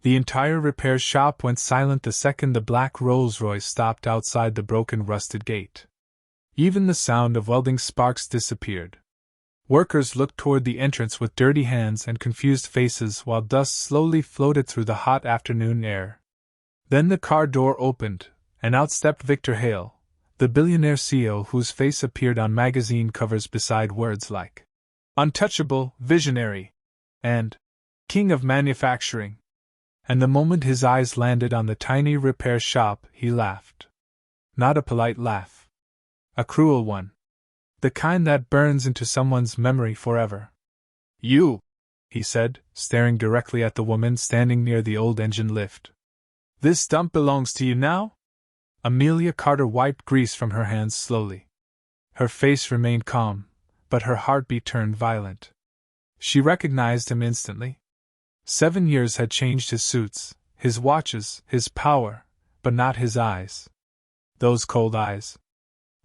The entire repair shop went silent the second the black Rolls-Royce stopped outside the broken rusted gate. Even the sound of welding sparks disappeared. Workers looked toward the entrance with dirty hands and confused faces while dust slowly floated through the hot afternoon air. Then the car door opened, and out stepped Victor Hale, the billionaire CEO whose face appeared on magazine covers beside words like untouchable, visionary, and king of manufacturing. And the moment his eyes landed on the tiny repair shop, he laughed. Not a polite laugh. A cruel one. The kind that burns into someone's memory forever. You, he said, staring directly at the woman standing near the old engine lift. This dump belongs to you now? Amelia Carter wiped grease from her hands slowly. Her face remained calm, but her heartbeat turned violent. She recognized him instantly. 7 years had changed his suits, his watches, his power, but not his eyes. Those cold eyes.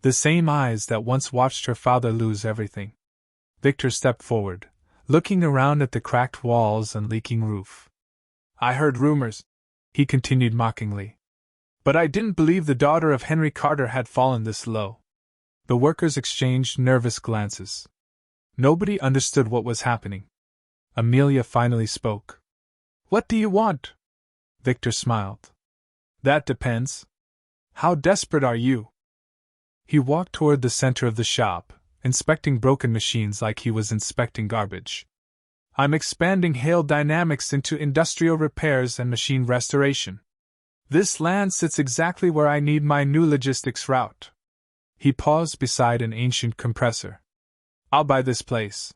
The same eyes that once watched her father lose everything. Victor stepped forward, looking around at the cracked walls and leaking roof. I heard rumors, he continued mockingly. But I didn't believe the daughter of Henry Carter had fallen this low. The workers exchanged nervous glances. Nobody understood what was happening. Amelia finally spoke. What do you want? Victor smiled. That depends. How desperate are you? He walked toward the center of the shop, inspecting broken machines like he was inspecting garbage. I'm expanding Hale Dynamics into industrial repairs and machine restoration. This land sits exactly where I need my new logistics route. He paused beside an ancient compressor. I'll buy this place.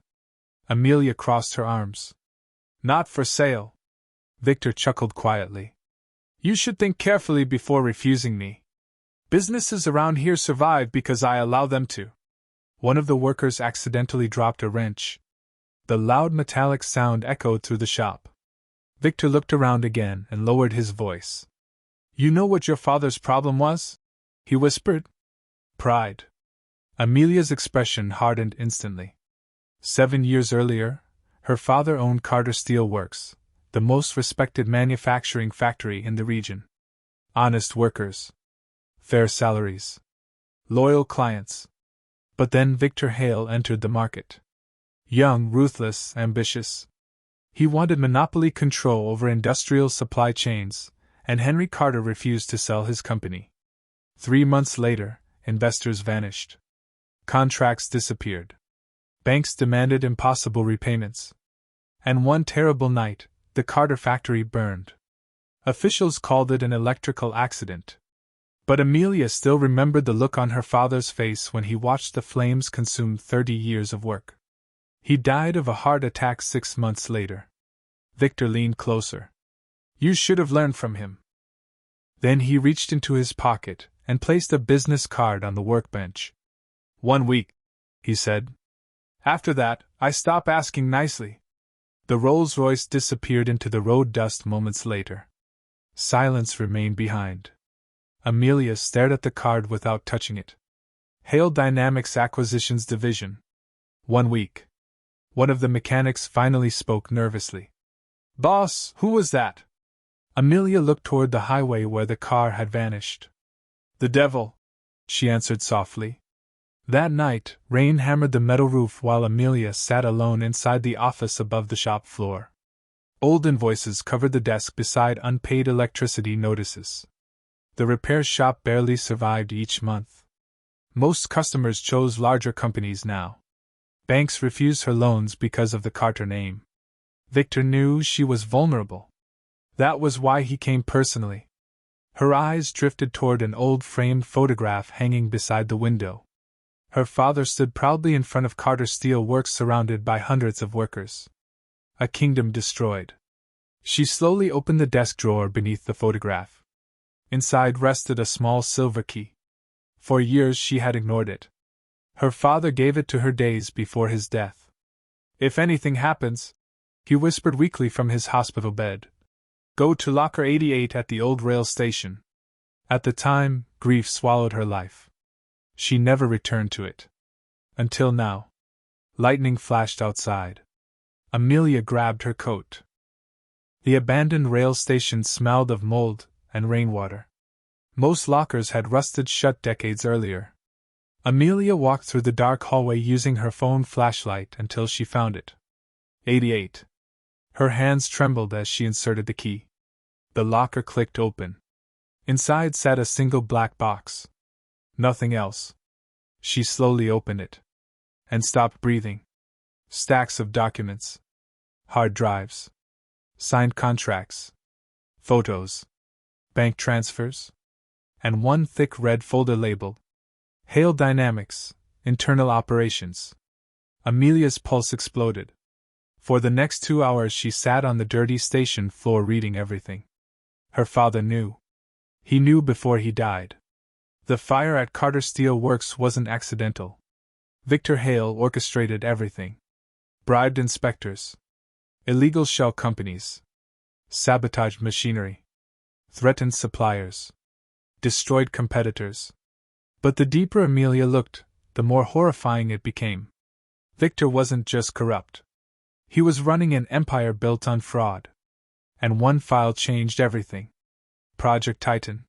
Amelia crossed her arms. Not for sale. Victor chuckled quietly. You should think carefully before refusing me. Businesses around here survive because I allow them to. One of the workers accidentally dropped a wrench. The loud metallic sound echoed through the shop. Victor looked around again and lowered his voice. You know what your father's problem was? He whispered. Pride. Amelia's expression hardened instantly. 7 years earlier, her father owned Carter Steel Works, the most respected manufacturing factory in the region. Honest workers. Fair salaries. Loyal clients. But then Victor Hale entered the market. Young, ruthless, ambitious. He wanted monopoly control over industrial supply chains, and Henry Carter refused to sell his company. 3 months later, investors vanished. Contracts disappeared. Banks demanded impossible repayments. And one terrible night, the Carter factory burned. Officials called it an electrical accident. But Amelia still remembered the look on her father's face when he watched the flames consume 30 years of work. He died of a heart attack 6 months later. Victor leaned closer. You should have learned from him. Then he reached into his pocket and placed a business card on the workbench. 1 week, he said. After that, I stopped asking nicely. The Rolls-Royce disappeared into the road dust moments later. Silence remained behind. Amelia stared at the card without touching it. Hale Dynamics Acquisitions Division. 1 week. One of the mechanics finally spoke nervously. Boss, who was that? Amelia looked toward the highway where the car had vanished. The devil, she answered softly. That night, rain hammered the metal roof while Amelia sat alone inside the office above the shop floor. Old invoices covered the desk beside unpaid electricity notices. The repair shop barely survived each month. Most customers chose larger companies now. Banks refused her loans because of the Carter name. Victor knew she was vulnerable. That was why he came personally. Her eyes drifted toward an old framed photograph hanging beside the window. Her father stood proudly in front of Carter Steel Works surrounded by hundreds of workers. A kingdom destroyed. She slowly opened the desk drawer beneath the photograph. Inside rested a small silver key. For years she had ignored it. Her father gave it to her days before his death. If anything happens, he whispered weakly from his hospital bed, go to locker 88 at the old rail station. At the time, grief swallowed her life. She never returned to it. Until now. Lightning flashed outside. Amelia grabbed her coat. The abandoned rail station smelled of mold and rainwater. Most lockers had rusted shut decades earlier. Amelia walked through the dark hallway using her phone flashlight until she found it. 88. Her hands trembled as she inserted the key. The locker clicked open. Inside sat a single black box. Nothing else. She slowly opened it. And stopped breathing. Stacks of documents. Hard drives. Signed contracts. Photos. Bank transfers. And one thick red folder labeled Hale Dynamics, Internal Operations. Amelia's pulse exploded. For the next 2 hours she sat on the dirty station floor reading everything. Her father knew. He knew before he died. The fire at Carter Steel Works wasn't accidental. Victor Hale orchestrated everything. Bribed inspectors. Illegal shell companies. Sabotaged machinery. Threatened suppliers. Destroyed competitors. But the deeper Amelia looked, the more horrifying it became. Victor wasn't just corrupt. He was running an empire built on fraud. And one file changed everything. Project Titan.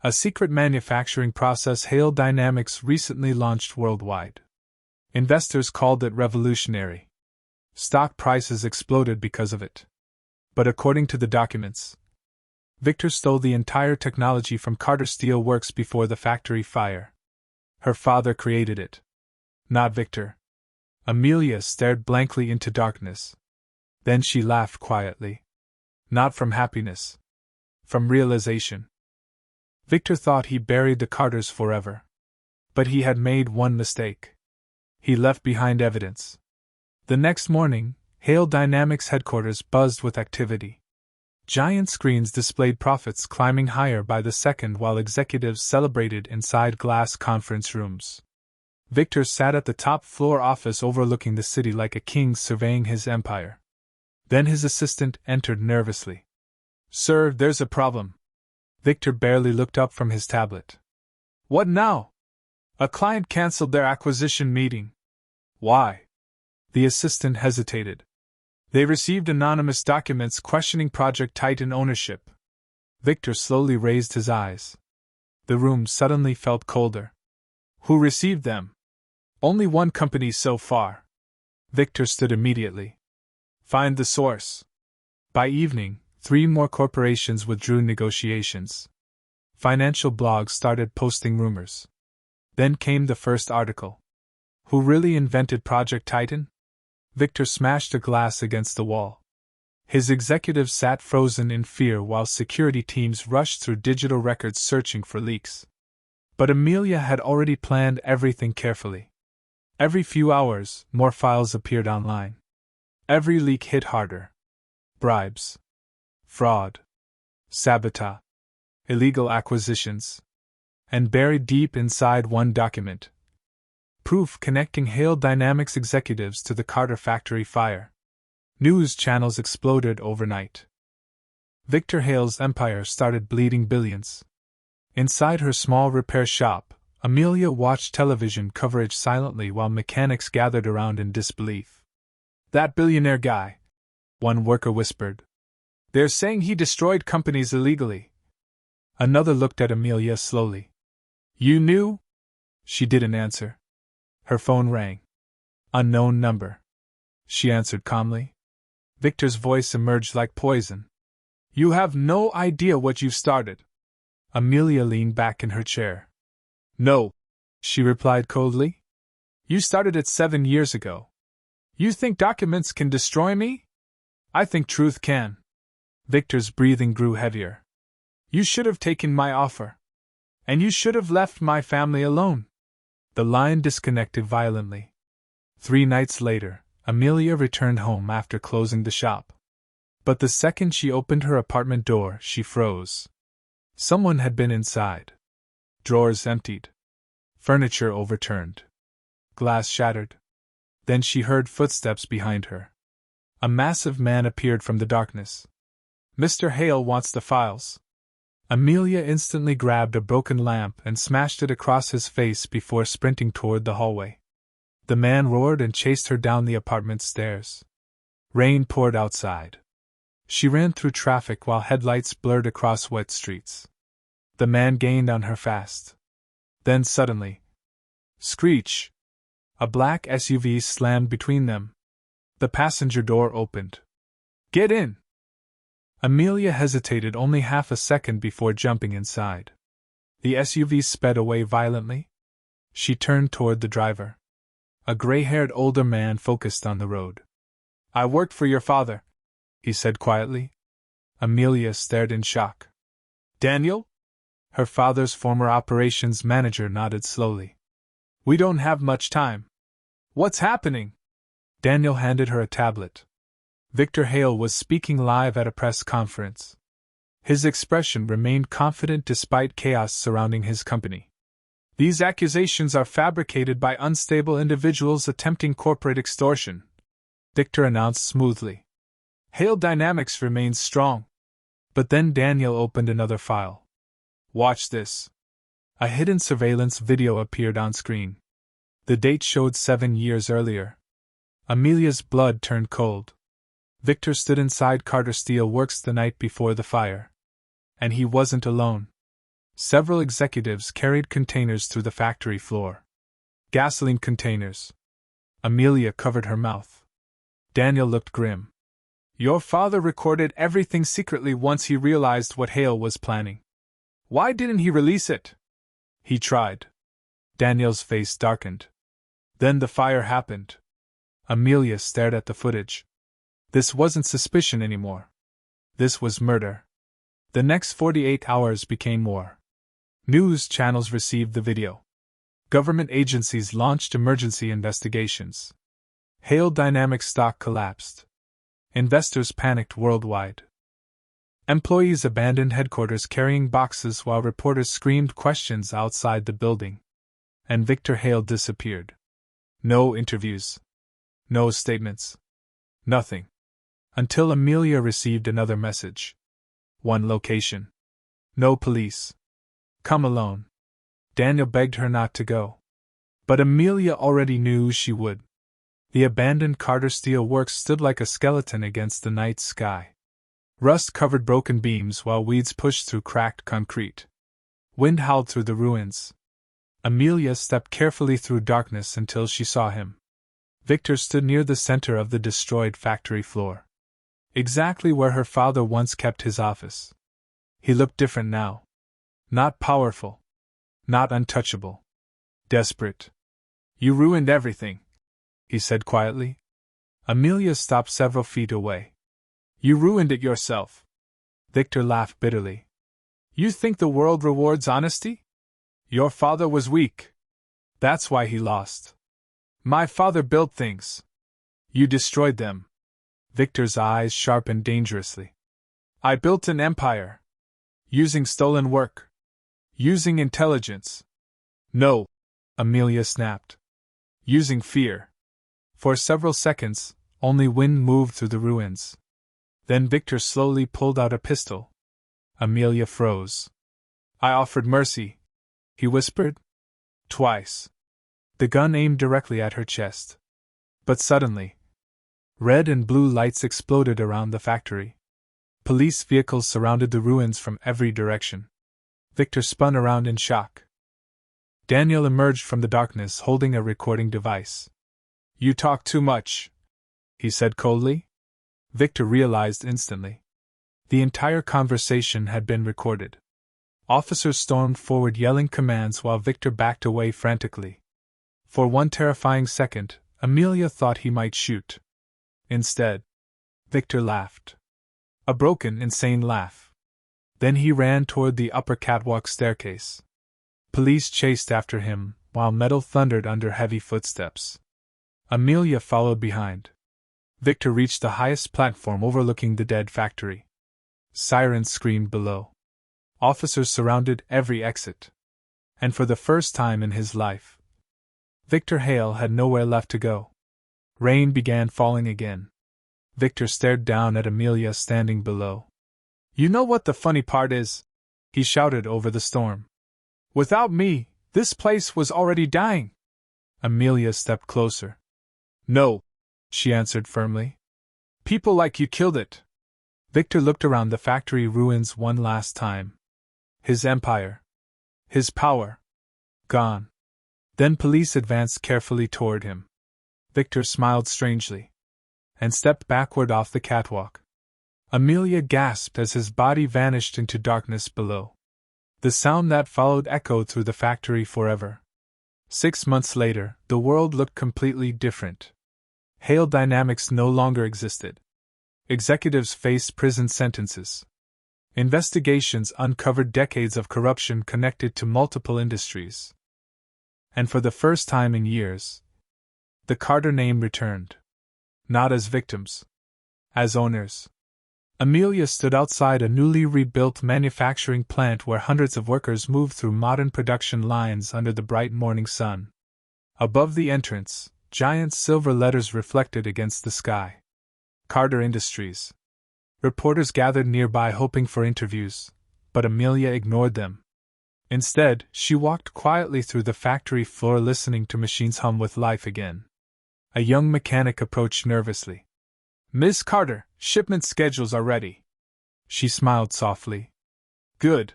A secret manufacturing process Hale Dynamics recently launched worldwide. Investors called it revolutionary. Stock prices exploded because of it. But according to the documents, Victor stole the entire technology from Carter Steel Works before the factory fire. Her father created it. Not Victor. Amelia stared blankly into darkness. Then she laughed quietly. Not from happiness. From realization. Victor thought he buried the Carters forever. But he had made one mistake. He left behind evidence. The next morning, Hale Dynamics headquarters buzzed with activity. Giant screens displayed profits climbing higher by the second while executives celebrated inside glass conference rooms. Victor sat at the top floor office overlooking the city like a king surveying his empire. Then his assistant entered nervously. "Sir, there's a problem." Victor barely looked up from his tablet. "What now?" "A client cancelled their acquisition meeting." "Why?" The assistant hesitated. "They received anonymous documents questioning Project Titan ownership." Victor slowly raised his eyes. The room suddenly felt colder. "Who received them?" "Only one company so far." Victor stood immediately. "Find the source." By evening, 3 more corporations withdrew negotiations. Financial blogs started posting rumors. Then came the first article. Who really invented Project Titan? Victor smashed a glass against the wall. His executives sat frozen in fear while security teams rushed through digital records searching for leaks. But Amelia had already planned everything carefully. Every few hours, more files appeared online. Every leak hit harder. Bribes. Fraud. Sabotage. Illegal acquisitions. And buried deep inside one document. Proof connecting Hale Dynamics executives to the Carter factory fire. News channels exploded overnight. Victor Hale's empire started bleeding billions. Inside her small repair shop, Amelia watched television coverage silently while mechanics gathered around in disbelief. "That billionaire guy," one worker whispered. "They're saying he destroyed companies illegally." Another looked at Amelia slowly. "You knew?" She didn't answer. Her phone rang. "Unknown number." She answered calmly. Victor's voice emerged like poison. "You have no idea what you've started." Amelia leaned back in her chair. "No," she replied coldly. "You started it 7 years ago. You think documents can destroy me? I think truth can." Victor's breathing grew heavier. "You should have taken my offer. And you should have left my family alone." The line disconnected violently. 3 nights later, Amelia returned home after closing the shop. But the second she opened her apartment door, she froze. Someone had been inside. Drawers emptied. Furniture overturned. Glass shattered. Then she heard footsteps behind her. A massive man appeared from the darkness. "Mr. Hale wants the files." Amelia instantly grabbed a broken lamp and smashed it across his face before sprinting toward the hallway. The man roared and chased her down the apartment stairs. Rain poured outside. She ran through traffic while headlights blurred across wet streets. The man gained on her fast. Then suddenly, screech! A black SUV slammed between them. The passenger door opened. Get in! Amelia hesitated only half a second before jumping inside. The SUV sped away violently. She turned toward the driver. A gray-haired older man focused on the road. I worked for your father, he said quietly. Amelia stared in shock. Daniel? Her father's former operations manager nodded slowly. We don't have much time. What's happening? Daniel handed her a tablet. Victor Hale was speaking live at a press conference. His expression remained confident despite chaos surrounding his company. These accusations are fabricated by unstable individuals attempting corporate extortion, Victor announced smoothly. Hale Dynamics remains strong. But then Daniel opened another file. Watch this. A hidden surveillance video appeared on screen. The date showed 7 years earlier. Amelia's blood turned cold. Victor stood inside Carter Steel Works the night before the fire. And he wasn't alone. Several executives carried containers through the factory floor. Gasoline containers. Amelia covered her mouth. Daniel looked grim. Your father recorded everything secretly once he realized what Hale was planning. Why didn't he release it? He tried. Daniel's face darkened. Then the fire happened. Amelia stared at the footage. This wasn't suspicion anymore. This was murder. The next 48 hours became war. News channels received the video. Government agencies launched emergency investigations. Hale Dynamics stock collapsed. Investors panicked worldwide. Employees abandoned headquarters carrying boxes while reporters screamed questions outside the building. And Victor Hale disappeared. No interviews. No statements. Nothing. Until Amelia received another message. One location. No police. Come alone. Daniel begged her not to go. But Amelia already knew she would. The abandoned Carter Steel Works stood like a skeleton against the night sky. Rust covered broken beams while weeds pushed through cracked concrete. Wind howled through the ruins. Amelia stepped carefully through darkness until she saw him. Victor stood near the center of the destroyed factory floor. Exactly where her father once kept his office. He looked different now. Not powerful. Not untouchable. Desperate. You ruined everything, he said quietly. Amelia stopped several feet away. You ruined it yourself. Victor laughed bitterly. You think the world rewards honesty? Your father was weak. That's why he lost. My father built things. You destroyed them. Victor's eyes sharpened dangerously. I built an empire. Using stolen work. Using intelligence. No, Amelia snapped. Using fear. For several seconds, only wind moved through the ruins. Then Victor slowly pulled out a pistol. Amelia froze. I offered mercy, he whispered. Twice. The gun aimed directly at her chest. But suddenly, red and blue lights exploded around the factory. Police vehicles surrounded the ruins from every direction. Victor spun around in shock. Daniel emerged from the darkness holding a recording device. You talk too much, he said coldly. Victor realized instantly. The entire conversation had been recorded. Officers stormed forward yelling commands while Victor backed away frantically. For one terrifying second, Amelia thought he might shoot. Instead, Victor laughed. A broken, insane laugh. Then he ran toward the upper catwalk staircase. Police chased after him, while metal thundered under heavy footsteps. Amelia followed behind. Victor reached the highest platform overlooking the dead factory. Sirens screamed below. Officers surrounded every exit. And for the first time in his life, Victor Hale had nowhere left to go. Rain began falling again. Victor stared down at Amelia standing below. You know what the funny part is? He shouted over the storm. Without me, this place was already dying. Amelia stepped closer. No, she answered firmly. People like you killed it. Victor looked around the factory ruins one last time. His empire. His power. Gone. Then police advanced carefully toward him. Victor smiled strangely and stepped backward off the catwalk. Amelia gasped as his body vanished into darkness below. The sound that followed echoed through the factory forever. 6 months later, the world looked completely different. Hale Dynamics no longer existed. Executives faced prison sentences. Investigations uncovered decades of corruption connected to multiple industries. And for the first time in years, the Carter name returned. Not as victims. As owners. Amelia stood outside a newly rebuilt manufacturing plant where hundreds of workers moved through modern production lines under the bright morning sun. Above the entrance, giant silver letters reflected against the sky. Carter Industries. Reporters gathered nearby hoping for interviews, but Amelia ignored them. Instead, she walked quietly through the factory floor listening to machines hum with life again. A young mechanic approached nervously. "Miss Carter, shipment schedules are ready." She smiled softly. "Good.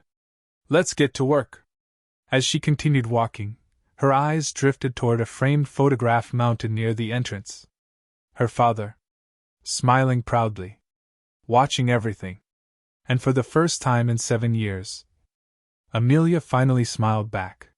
Let's get to work." As she continued walking, her eyes drifted toward a framed photograph mounted near the entrance. Her father. Smiling proudly. Watching everything. And for the first time in 7 years, Amelia finally smiled back.